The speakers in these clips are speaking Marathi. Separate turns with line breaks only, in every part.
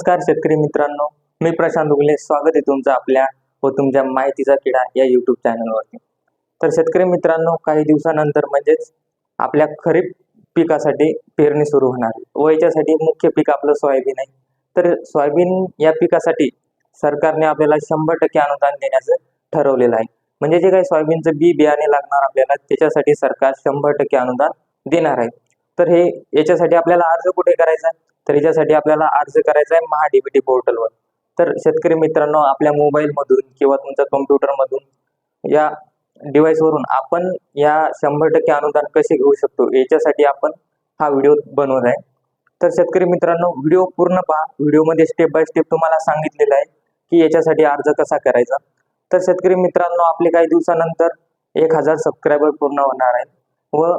नमस्कार शेतकरी मित्रांनो, मी प्रशांत उगले. स्वागत आहे तुमचं आपल्या व तुमच्या माहितीचा किडा या यूट्यूब चॅनलवरती. तर शेतकरी मित्रांनो, काही दिवसानंतर म्हणजेच आपल्या खरीप पिकासाठी पेरणी सुरू होणार व याच्यासाठी मुख्य पीक आपलं सोयाबीन आहे. तर सोयाबीन या पिकासाठी सरकारने आपल्याला 100% अनुदान देण्याचं ठरवलेलं आहे. म्हणजे जे काही सोयाबीनचं बियाणे लागणार आपल्याला त्याच्यासाठी सरकार 100% अनुदान देणार आहे. तर याच्यासाठी आपल्याला अर्ज कुठे करायचा? तर याच्यासाठी आपल्याला अर्ज करायचा आहे महाडीबीटी पोर्टलवर. तर शेतकरी मित्रांनो, आपल्या मोबाईलमधून किंवा तुमच्या कॉम्प्युटरमधून या डिव्हाइसवरून आपण या 100% अनुदान कसे घेऊ शकतो याच्यासाठी आपण हा व्हिडिओ बनवत आहे. तर शेतकरी मित्रांनो, व्हिडिओ पूर्ण पहा. व्हिडिओमध्ये स्टेप बाय स्टेप तुम्हाला सांगितलेलं आहे की याच्यासाठी अर्ज कसा करायचा. तर शेतकरी मित्रांनो, आपले काही दिवसानंतर 1000 सबस्क्रायबर पूर्ण होणार आहे व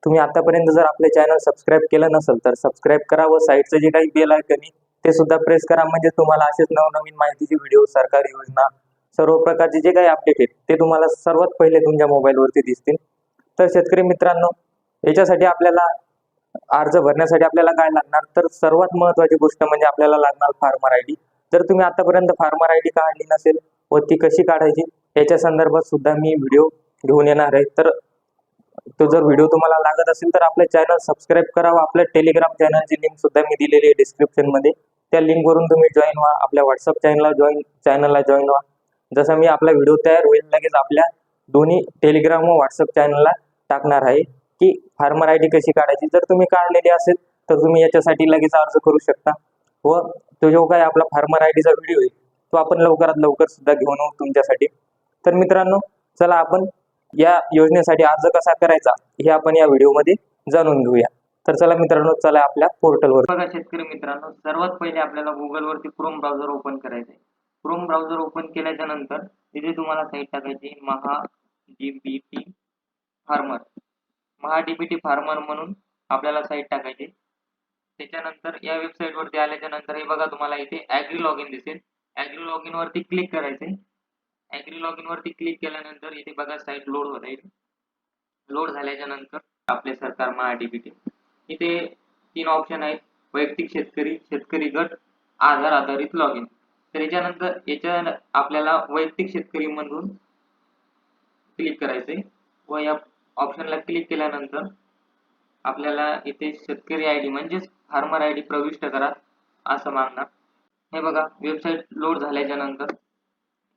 तुम्ही आतापर्यंत जर आपले चॅनल सबस्क्राईब केलं नसेल तर सबस्क्राईब करा व साईडचं जे काही बेल आयकन ते सुद्धा प्रेस करा. म्हणजे तुम्हाला असेच नवनवीन माहितीचे व्हिडिओ, सरकारी योजना, सर्व प्रकारचे जे काही अपडेट आहेत ते तुम्हाला सर्वात पहिले तुमच्या मोबाईलवरती दिसतील. तर शेतकरी मित्रांनो, याच्यासाठी आपल्याला अर्ज भरण्यासाठी आपल्याला काय लागणार? तर सर्वात महत्त्वाची गोष्ट म्हणजे आपल्याला लागणार फार्मर आयडी. जर तुम्ही आतापर्यंत फार्मर आयडी काढली नसेल व ती कशी काढायची याच्या संदर्भात सुद्धा मी व्हिडिओ घेऊन येणार आहे. तर तो जर व्हिडिओ तुम्हाला लागत असेल तर आपले चॅनल सबस्क्राईब करा व आपल्या टेलिग्राम चॅनलची लिंक सुद्धा मी दिलेली आहे डिस्क्रिप्शन मध्ये. त्या लिंक वरून तुम्ही जॉईन व्हा, आपल्या व्हॉट्सअप चॅनलला जॉईन व्हा. जसं मी आपला व्हिडिओ तयार होईल लगेच आपल्या दोन्ही टेलिग्राम व व्हॉट्सअप चॅनलला टाकणार आहे की फार्मर आयडी कशी काढायची. जर तुम्ही काढलेली असेल तर तुम्ही याच्यासाठी लगेच अर्ज करू शकता व तो जो काही आपला फार्मर आयडीचा व्हिडिओ आहे तो आपण लवकरात लवकर सुद्धा घेऊन येऊ तुमच्यासाठी. तर मित्रांनो, चला आपण या योजनेसाठी अर्ज कसा करायचा हे आपण या व्हिडिओमध्ये जाणून घेऊया. तर चला मित्रांनो, चला आपल्या पोर्टलवर.
बघा शेतकरी मित्रांनो, सर्वात पहिले आपल्याला गुगलवरती क्रोम ब्राउझर ओपन करायचं आहे. क्रोम ब्राउझर ओपन केल्याच्या नंतर तिथे तुम्हाला साईट टाकायची महाडीबीटी फार्मर म्हणून आपल्याला साईट टाकायची. त्याच्यानंतर या वेबसाईट वरती आल्याच्या नंतर हे बघा तुम्हाला इथे ॲग्री लॉगिन दिसेल. ॲग्री लॉगिन वरती क्लिक करायचंय. ॲग्री लॉगिन वरती क्लिक केल्यानंतर इथे बघा साईट लोड होत आहे. लोड झाल्याच्या नंतर आपले सरकार महाडीबीटी इथे 3 ऑप्शन आहेत: वैयक्तिक शेतकरी, शेतकरी गट, आधार आधारित लॉगिन. तर याच्या आपल्याला वैयक्तिक शेतकरी मधून क्लिक करायचंय व या ऑप्शनला क्लिक केल्यानंतर आपल्याला इथे शेतकरी आयडी म्हणजेच फार्मर आयडी प्रविष्ट करा असं मागणार. हे बघा वेबसाईट लोड झाल्याच्या नंतर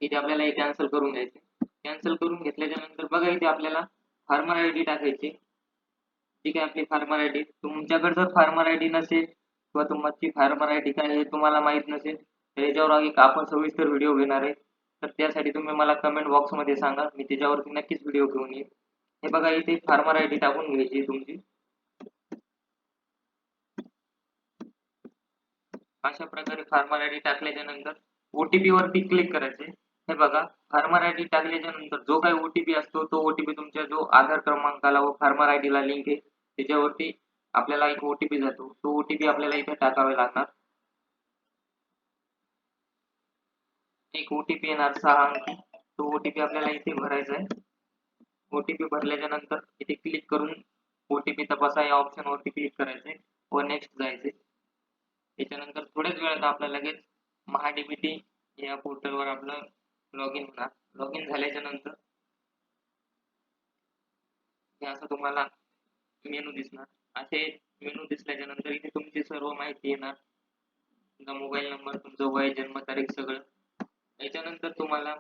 इथे आपल्याला हे कॅन्सल करून घ्यायचे. कॅन्सल करून घेतल्याच्या नंतर बघा इथे आपल्याला फार्मर आयडी टाकायची. ठीक आहे, आपली फार्मर आयडी. तुमच्याकडे जर फार्मर आयडी नसेल किंवा तुमची फार्मर आयडी काय हे तुम्हाला माहित नसेल तर याच्यावर एक आपण सविस्तर व्हिडिओ घेणार आहे. तर त्यासाठी तुम्ही मला कमेंट बॉक्समध्ये सांगा, मी त्याच्यावरती नक्कीच व्हिडिओ घेऊन येईल. हे बघा इथे फार्मर आयडी टाकून घ्यायची तुमची. अशा प्रकारे फार्मर आयडी टाकल्याच्या नंतर ओटीपी वरती क्लिक करायचे. हे बघा फार्मर आयडी टाकल्याच्या नंतर जो काही ओटीपी असतो तो ओटीपी तुमच्या जो आधार क्रमांकाला व फार्मर आयडीला लिंक आहे त्याच्यावरती आपल्याला एक ओटीपी जातो. तो ओटीपी आपल्याला इथे टाकावे लागणार. एक ओटीपी येणार 6 अंकी. तो ओटीपी आपल्याला इथे भरायचा आहे. ओटीपी भरल्याच्या नंतर इथे क्लिक करून ओटीपी तपासा या ऑप्शन वरती क्लिक करायचे व नेक्स्ट जायचे. त्याच्यानंतर थोड्याच वेळात आपल्याला लगेच महाडीबीटी या पोर्टलवर आपलं लॉगिन होणार. लॉगिन झाल्याच्या नंतर हे असं तुम्हाला मेनू दिसणार. असे मेनू दिसल्याच्या नंतर इथे तुमची सर्व माहिती येणार, तुमचा मोबाईल नंबर, तुमचं वय, जन्मतारीख सगळं. याच्यानंतर तुम्हाला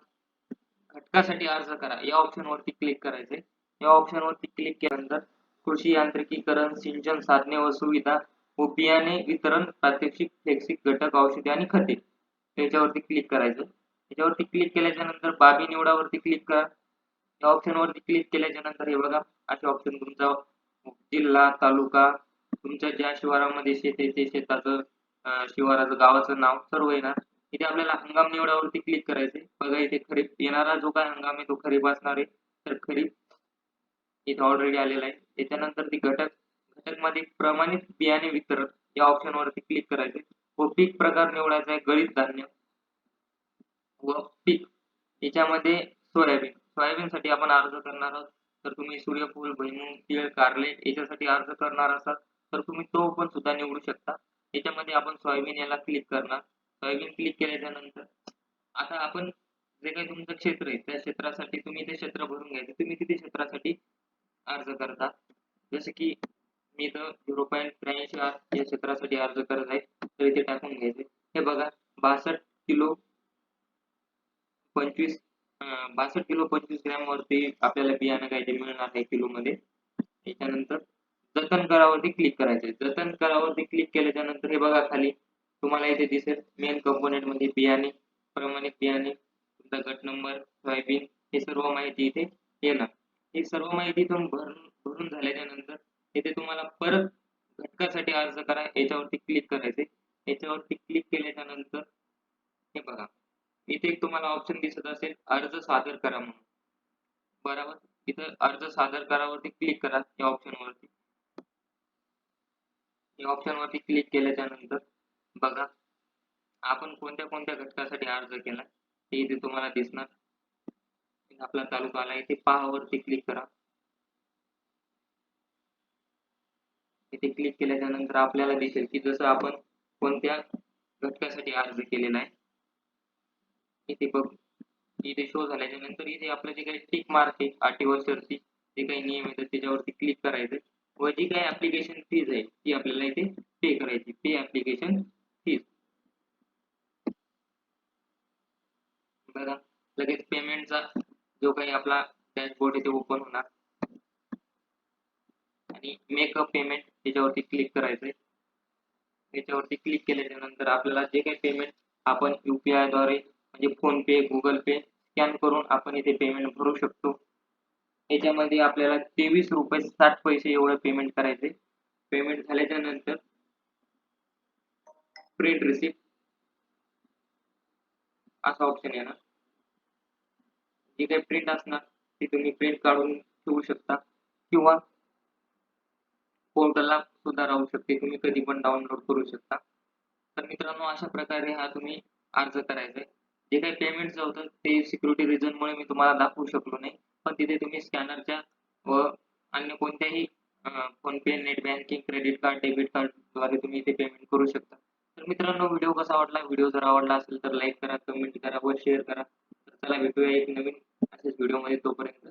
घटकासाठी अर्ज करा या ऑप्शन वरती क्लिक करायचे. या ऑप्शन वरती क्लिक केल्यानंतर कृषी यांत्रिकीकरण, सिंचन साधने व सुविधा व बियाणे वितरण, प्रात्यक्षिक, फ्लेक्सिक घटक, औषधे आणि खते याच्यावरती क्लिक करायचं. याच्यावरती क्लिक केल्याच्या नंतर बाबी निवडावरती क्लिक करा. या ऑप्शन वरती क्लिक केल्याच्या नंतर हे बघा असे ऑप्शन तुमचा जिल्हा, तालुका, तुमच्या ज्या शिवारामध्ये शेत आहे ते शेताचं शिवाराचं गावाचं नाव सर्व येणार. इथे आपल्याला हंगाम निवडावरती क्लिक करायचे. बघा इथे खरीप येणारा जो काय हंगाम आहे तो खरीप असणार आहे. तर खरीप इथे ऑलरेडी आलेला आहे. त्याच्यानंतर ती घटक मध्ये प्रमाणित बियाणे वितरण या ऑप्शन वरती क्लिक करायचे व पीक प्रकार निवडायचा आहे गळीत धान्य व पीक याच्यामध्ये सोयाबीन साठी आपण अर्ज करणार आहोत. तर तुम्ही सूर्यफूल, भुईमूग, तीळ, कारले याच्यासाठी अर्ज करणार असाल तर तुम्ही तो पण सुद्धा निवडू शकता. याच्यामध्ये आपण सोयाबीन याला क्लिक करणार. सोयाबीन क्लिक केल्याच्या नंतर आता आपण जे काही तुमचं क्षेत्र आहे त्या क्षेत्रासाठी तुम्ही ते क्षेत्र भरून घ्यायचं. तुम्ही किती क्षेत्रासाठी अर्ज करता. जसे की मी इथं 0.83 या क्षेत्रासाठी अर्ज करत आहे, तर इथे टाकून घ्यायचे. हे बघा 62 किलो 25 ग्रॅम वरती आपल्याला बियाणं काय ते मिळणार आहे किलोमध्ये. त्याच्यानंतर जतन करावरती क्लिक करायचे. जतन करावरती क्लिक केल्याच्या नंतर हे बघा खाली तुम्हाला इथे दिसेल मेन कंपोनेंट मध्ये बियाणे, प्रमाणित बियाणे, तुमचा गट नंबर, सोयाबीन हे सर्व माहिती इथे येणार. ही सर्व माहिती इथून भरून झाल्याच्या नंतर इथे तुम्हाला परत घटकासाठी अर्ज करा याच्यावरती क्लिक करायचे. याच्यावरती क्लिक केल्याच्या नंतर हे बघा इथे एक तुम्हाला ऑप्शन दिसत असेल अर्ज सादर करा म्हणून. बरोबर, इथं अर्ज सादर करावरती क्लिक करा या ऑप्शनवरती. या ऑप्शनवरती क्लिक केल्याच्या नंतर बघा आपण कोणत्या कोणत्या घटकासाठी अर्ज केला ते इथे तुम्हाला दिसणार. आपला तालुका आला इथे पहावरती क्लिक करा. इथे क्लिक केल्याच्या नंतर आपल्याला दिसेल की जसं आपण कोणत्या घटकासाठी अर्ज केलेला आहे इथे बघ इथे शो झाल्याच्या नंतर इथे आपलं जे काही टिक मार्क आहे अटीवर शर्ती जे काही नियम आहेत त्याच्यावरती क्लिक करायचं व जी काही ऍप्लिकेशन फीज आहे ती आपल्याला इथे पे करायची. पे ऍप्लिकेशन फीज. बघा लगेच पेमेंटचा जो काही आपला डॅशबोर्ड आहे ते ओपन होणार आणि मेक अ पेमेंट याच्यावरती क्लिक करायचंय. याच्यावरती क्लिक केल्याच्या नंतर आपल्याला जे काही पेमेंट आपण UPI द्वारे म्हणजे फोन पे, गुगल पे स्कॅन करून आपण इथे पेमेंट भरू शकतो. याच्यामध्ये आपल्याला 23 रुपये 60 पैसे एवढं पेमेंट करायचे. पेमेंट झाल्याच्या नंतर प्रिंट रिसिप्ट असा ऑप्शन येणार. जी काही प्रिंट असणार ती तुम्ही प्रिंट काढून ठेवू शकता किंवा पोर्टलला सुद्धा राहू शकते. तुम्ही कधी पण डाउनलोड करू शकता. तर मित्रांनो अशा प्रकारे हा तुम्ही अर्ज करायचा आहे. जे काही पेमेंटचं होतं ते सिक्युरिटी रिझनमुळे मी तुम्हाला दाखवू शकलो नाही. पण तिथे तुम्ही स्कॅनरच्या व अन्य कोणत्याही PhonePe, net banking, credit card, debit कार्डद्वारे तुम्ही इथे पेमेंट करू शकता. तर मित्रांनो व्हिडिओ कसा वाटला? व्हिडिओ जर आवडला असेल तर लाईक करा, कमेंट करा व शेअर करा. तर चला भेटूया एक नवीन अशाच व्हिडिओमध्ये. तोपर्यंत